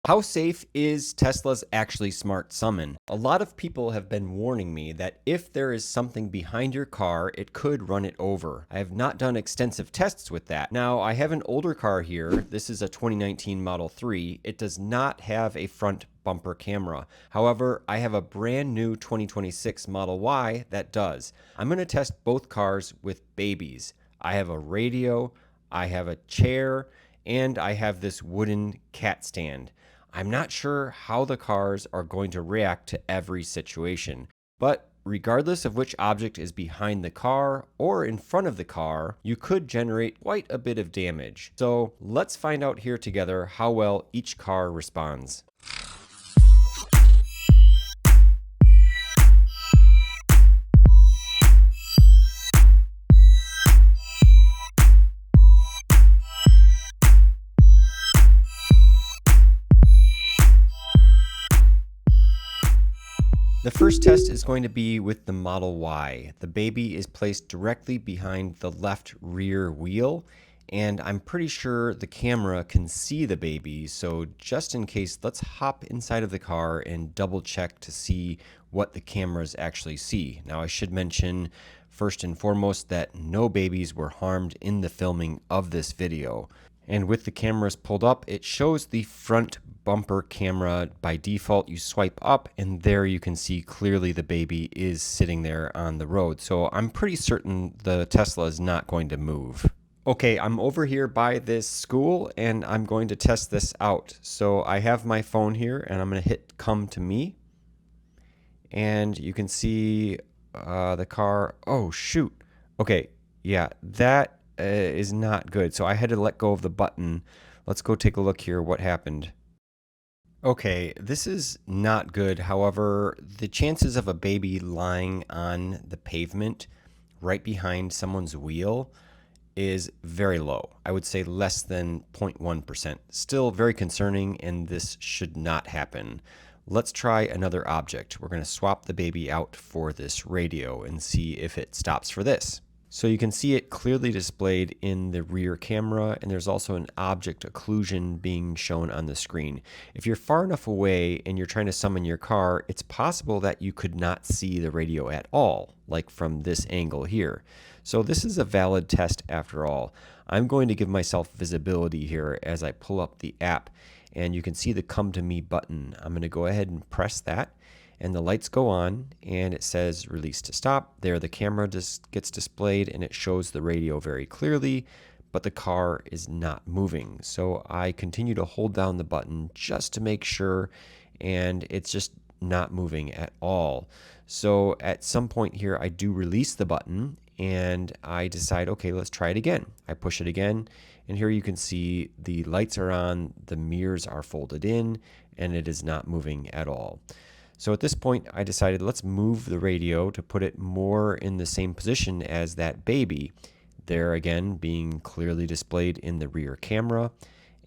How safe is Tesla's Actually Smart Summon? A lot of people have been warning me that if there is something behind your car, it could run it over. I have not done extensive tests with that. Now, I have an older car here. This is a 2019 Model 3. It does not have a front bumper camera. However, I have a brand new 2026 Model Y that does. I'm going to test both cars with babies. I have a radio, I have a chair, and I have this wooden cat stand. I'm not sure how the cars are going to react to every situation, but regardless of which object is behind the car or in front of the car, you could generate quite a bit of damage. So let's find out here together how well each car responds. The first test is going to be with the Model Y. The baby is placed directly behind the left rear wheel, and I'm pretty sure the camera can see the baby, so just in case, let's hop inside of the car and double check to see what the cameras actually see. Now, I should mention first and foremost that no babies were harmed in the filming of this video. And with the cameras pulled up, it shows the front bumper camera. By default, you swipe up and there you can see clearly the baby is sitting there on the road. So I'm pretty certain the Tesla is not going to move. Okay, I'm over here by this school and I'm going to test this out. So I have my phone here and I'm going to hit come to me. And you can see the car. Oh, shoot. Okay, yeah, that is not good. So I had to let go of the button. Let's go take a look here what happened. Okay, this is not good. However, the chances of a baby lying on the pavement right behind someone's wheel is very low. I would say less than 0.1%. Still very concerning, and this should not happen. Let's try another object. We're going to swap the baby out for this radio and see if it stops for this. So you can see it clearly displayed in the rear camera, and there's also an object occlusion being shown on the screen. If you're far enough away and you're trying to summon your car, it's possible that you could not see the radio at all, like from this angle here. So this is a valid test after all. I'm going to give myself visibility here as I pull up the app, and you can see the come to me button. I'm going to go ahead and press that. And the lights go on and it says release to stop. There the camera just gets displayed and it shows the radio very clearly, but the car is not moving. So I continue to hold down the button just to make sure, and it's just not moving at all. So at some point here I do release the button and I decide, okay, let's try it again. I push it again, and here you can see the lights are on, the mirrors are folded in, and it is not moving at all. So at this point, I decided let's move the radio to put it more in the same position as that baby. There again, being clearly displayed in the rear camera.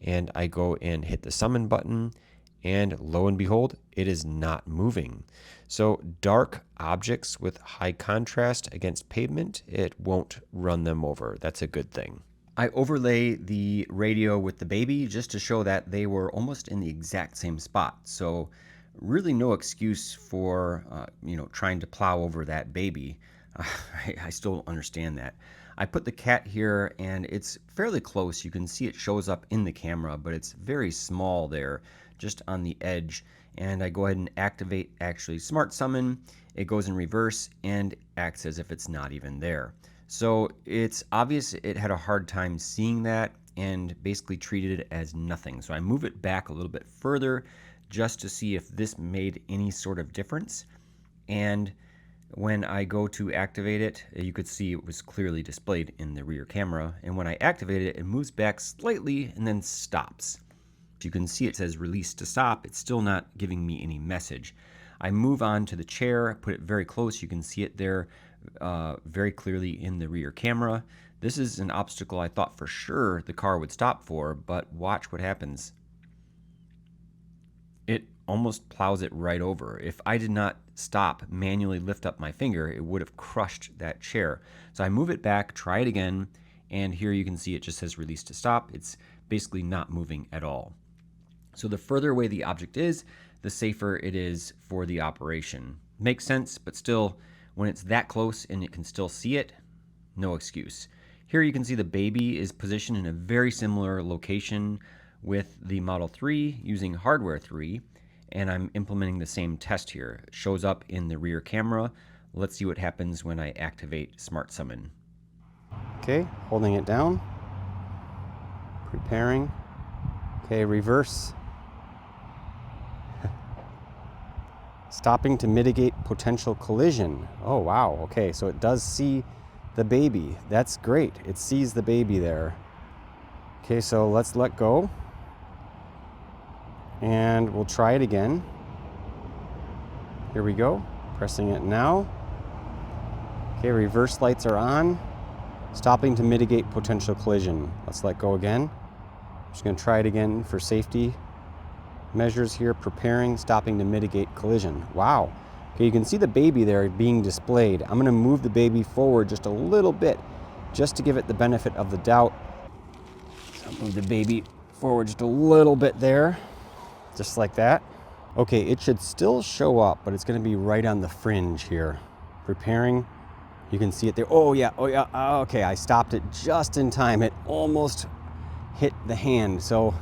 And I go and hit the summon button, and lo and behold, it is not moving. So dark objects with high contrast against pavement, it won't run them over. That's a good thing. I overlay the radio with the baby just to show that they were almost in the exact same spot. So really no excuse for, trying to plow over that baby. I still don't understand that. I put the cat here and it's fairly close. You can see it shows up in the camera, but it's very small there, just on the edge. And I go ahead and activate actually Smart Summon. It goes in reverse and acts as if it's not even there. So it's obvious it had a hard time seeing that and basically treated it as nothing. So I move it back a little bit further just to see if this made any sort of difference. And when I go to activate it, you could see it was clearly displayed in the rear camera. And when I activate it, it moves back slightly and then stops. You can see it says release to stop. It's still not giving me any message. I move on to the chair, put it very close. You can see it there very clearly in the rear camera. This is an obstacle I thought for sure the car would stop for, but watch what happens. It almost plows it right over. If I did not stop, manually lift up my finger, it would have crushed that chair. So I move it back, try it again, and here you can see it just says release to stop. It's basically not moving at all. So the further away the object is, the safer it is for the operation. Makes sense, but still, when it's that close and it can still see it, no excuse. Here you can see the baby is positioned in a very similar location with the Model 3 using hardware 3, and I'm implementing the same test here. It shows up in the rear camera. Let's see what happens when I activate Smart Summon. Okay, holding it down, preparing. Okay, reverse. Stopping to mitigate potential collision. Oh wow, okay, so it does see the baby. That's great, it sees the baby there. Okay, so let's let go. And we'll try it again. Here we go, pressing it now. Okay, reverse lights are on. Stopping to mitigate potential collision. Let's let go again. I'm just gonna try it again for safety measures here. Preparing, stopping to mitigate collision. Wow. Okay, you can see the baby there being displayed. I'm gonna move the baby forward just a little bit, just to give it the benefit of the doubt. So I'll move the baby forward just a little bit there, just like that. Okay, it should still show up, but it's gonna be right on the fringe here. Preparing, you can see it there. Oh yeah, okay, I stopped it just in time. It almost hit the hand, so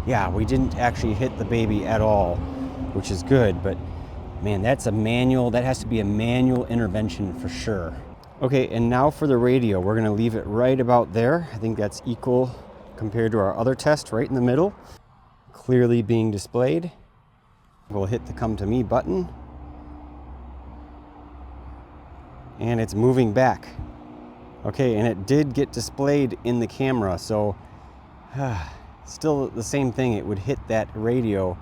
yeah, we didn't actually hit the baby at all, which is good, but man, that has to be a manual intervention for sure. Okay, and now for the radio, we're gonna leave it right about there. I think that's equal compared to our other test, right in the middle, clearly being displayed. We'll hit the come to me button, and it's moving back. Okay, and it did get displayed in the camera, so still the same thing, it would hit that radio.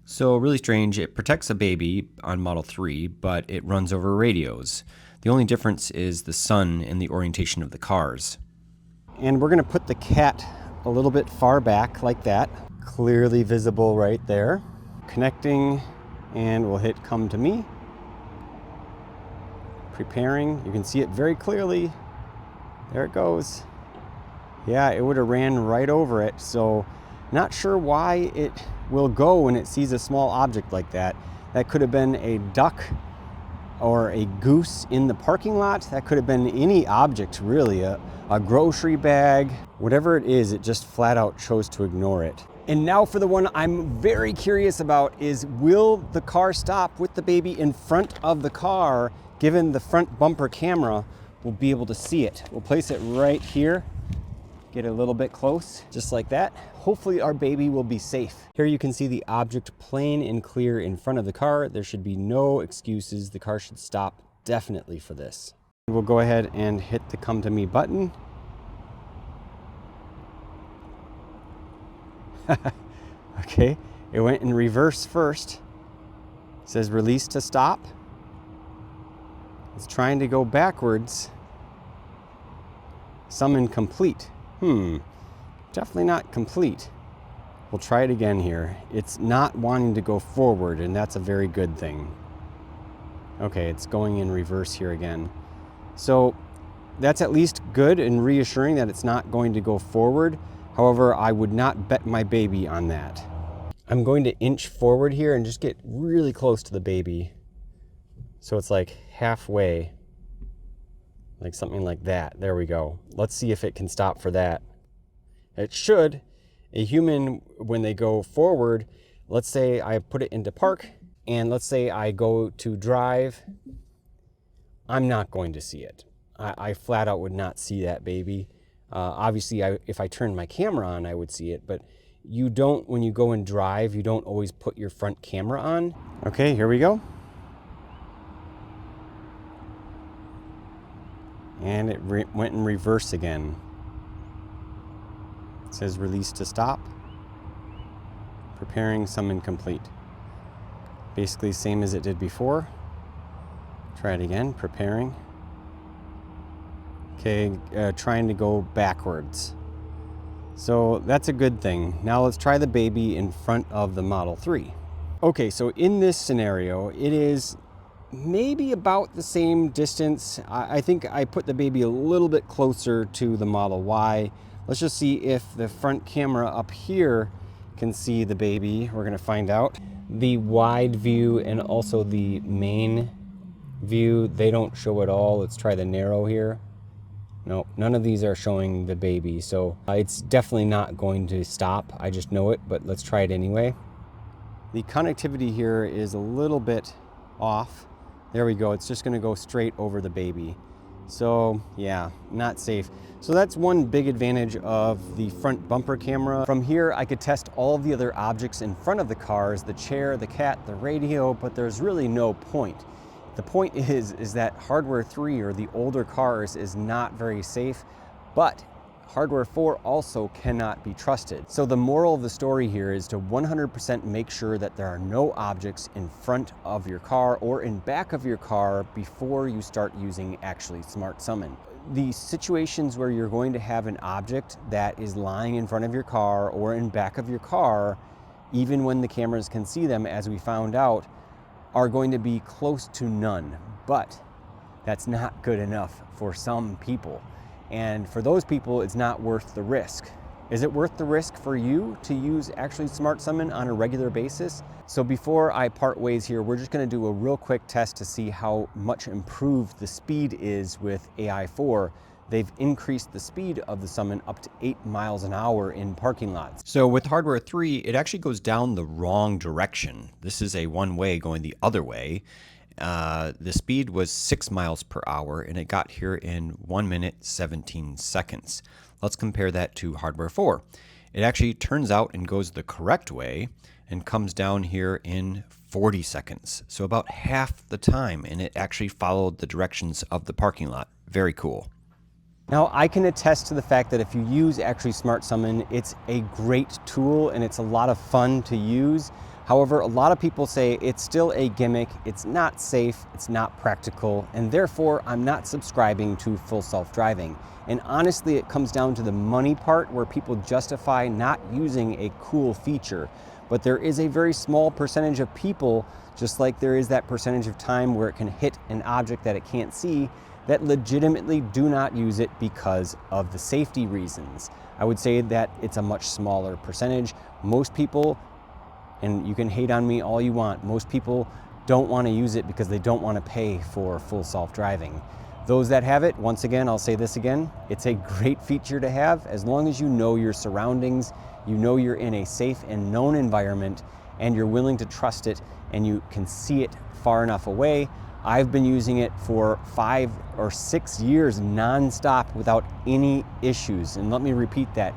So really strange, it protects a baby on Model 3, but it runs over radios. The only difference is the sun and the orientation of the cars. And we're gonna put the cat a little bit far back like that, clearly visible right there. Connecting, and we'll hit come to me. Preparing, you can see it very clearly. There it goes. Yeah, it would have ran right over it, so not sure why it will go when it sees a small object like that. That could have been a duck or a goose in the parking lot. That could have been any object, really, a grocery bag. Whatever it is, it just flat out chose to ignore it. And now for the one I'm very curious about is, will the car stop with the baby in front of the car, given the front bumper camera will be able to see it. We'll place it right here. Get a little bit close, just like that. Hopefully our baby will be safe. Here you can see the object plain and clear in front of the car. There should be no excuses. The car should stop definitely for this. We'll go ahead and hit the come to me button. Okay, it went in reverse first. It says release to stop. It's trying to go backwards. Summon complete. Definitely not complete. We'll try it again here. It's not wanting to go forward, and that's a very good thing. Okay, it's going in reverse here again. So that's at least good and reassuring that it's not going to go forward. However, I would not bet my baby on that. I'm going to inch forward here and just get really close to the baby. So it's like halfway, like something like that. There we go. Let's see if it can stop for that. It should. A human, when they go forward, let's say I put it into park, and let's say I go to drive, I'm not going to see it. I flat out would not see that baby. Obviously, if I turned my camera on, I would see it, but you don't, when you go and drive, you don't always put your front camera on. Okay, here we go. And it went in reverse again. It says release to stop. Preparing, summon complete. Basically same as it did before. Try it again, preparing. Okay, trying to go backwards. So that's a good thing. Now let's try the baby in front of the Model 3. Okay, so in this scenario, it is maybe about the same distance. I think I put the baby a little bit closer to the Model Y. Let's just see if the front camera up here can see the baby. We're gonna find out. The wide view and also the main view, they don't show at all. Let's try the narrow here. No, none of these are showing the baby, so it's definitely not going to stop. I just know it, but let's try it anyway. The connectivity here is a little bit off. There we go. It's just going to go straight over the baby. So yeah, not safe. So that's one big advantage of the front bumper camera. From here, I could test all of the other objects in front of the cars, the chair, the cat, the radio, but there's really no point. The point is that Hardware 3 or the older cars is not very safe, but Hardware 4 also cannot be trusted. So the moral of the story here is to 100% make sure that there are no objects in front of your car or in back of your car before you start using actually Smart Summon. The situations where you're going to have an object that is lying in front of your car or in back of your car, even when the cameras can see them, as we found out, are going to be close to none. But that's not good enough for some people. And for those people, it's not worth the risk. Is it worth the risk for you to use actually Smart Summon on a regular basis? So before I part ways here, we're just gonna do a real quick test to see how much improved the speed is with AI4. They've increased the speed of the Summon up to 8 miles an hour in parking lots. So with Hardware 3, it actually goes down the wrong direction. This is a one-way going the other way. The speed was 6 miles per hour, and it got here in 1 minute, 17 seconds. Let's compare that to Hardware 4. It actually turns out and goes the correct way and comes down here in 40 seconds. So about half the time, and it actually followed the directions of the parking lot. Very cool. Now, I can attest to the fact that if you use actually Smart Summon, it's a great tool and it's a lot of fun to use. However, a lot of people say it's still a gimmick, it's not safe, it's not practical, and therefore I'm not subscribing to full self-driving. And honestly, it comes down to the money part where people justify not using a cool feature. But there is a very small percentage of people, just like there is that percentage of time where it can hit an object that it can't see, that legitimately do not use it because of the safety reasons. I would say that it's a much smaller percentage. Most people, and you can hate on me all you want, most people don't want to use it because they don't want to pay for full self-driving. Those that have it, once again, I'll say this again, it's a great feature to have as long as you know your surroundings, you know you're in a safe and known environment, and you're willing to trust it, and you can see it far enough away. I've been using it for 5 or 6 years non-stop without any issues. And let me repeat that,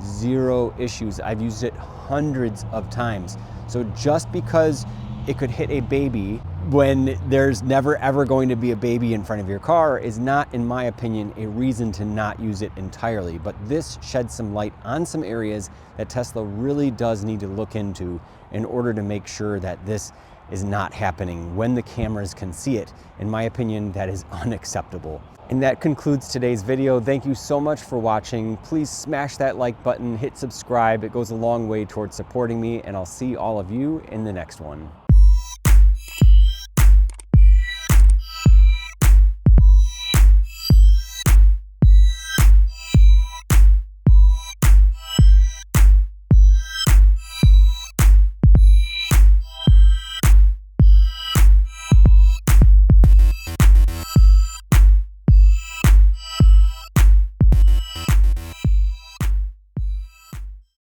0 issues. I've used it hundreds of times. So just because it could hit a baby when there's never ever going to be a baby in front of your car is not, in my opinion, a reason to not use it entirely. But this sheds some light on some areas that Tesla really does need to look into in order to make sure that this is not happening when the cameras can see it. In my opinion, that is unacceptable. And that concludes today's video. Thank you so much for watching. Please smash that like button, hit subscribe. It goes a long way towards supporting me, and I'll see all of you in the next one.